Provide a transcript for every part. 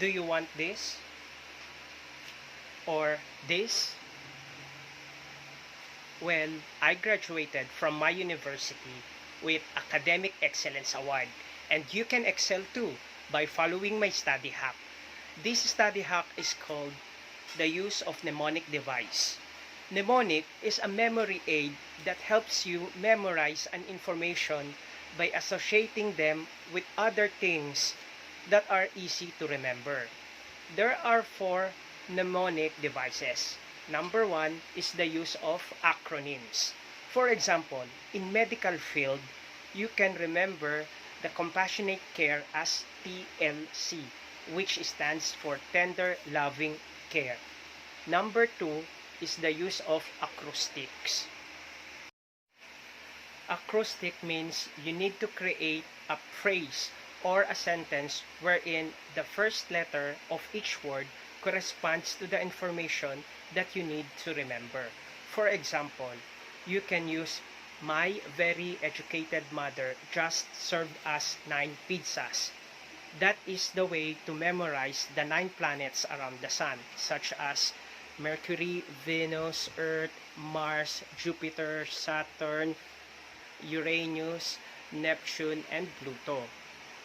Do you want this? Or this? Well, I graduated from my university with Academic Excellence Award, and you can excel too by following my study hack. This study hack is called the use of mnemonic device. Mnemonic is a memory aid that helps you memorize an information by associating them with other things that are easy to remember. There are 4 mnemonic devices. Number 1 is the use of acronyms. For example, in medical field, you can remember the compassionate care as TLC, which stands for tender loving care. Number 2 is the use of acrostics. Acrostic means you need to create a phrase or a sentence wherein the first letter of each word corresponds to the information that you need to remember. For example, you can use my very educated mother just served us 9 pizzas. That is the way to memorize the 9 planets around the sun, such as Mercury, Venus, Earth, Mars, Jupiter, Saturn, Uranus, Neptune, and Pluto.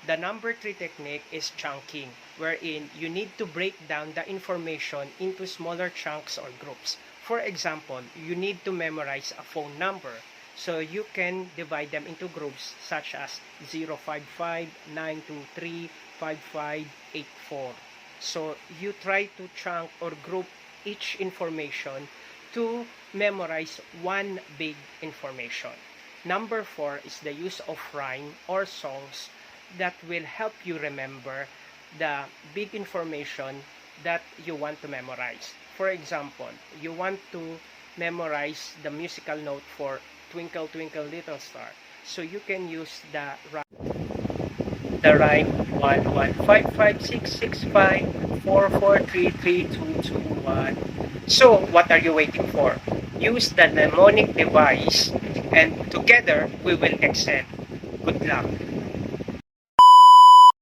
The number 3 technique is chunking, wherein you need to break down the information into smaller chunks or groups. For example, you need to memorize a phone number, so you can divide them into groups such as 055, 923, 5584. So you try to chunk or group each information to memorize one big information. Number 4 is the use of rhyme or songs that will help you remember the big information that you want to memorize. For example, you want to memorize the musical note for Twinkle Twinkle Little Star. So you can use the rhyme 115566544332221. So what are you waiting for? Use the mnemonic device and together we will excel. Good luck.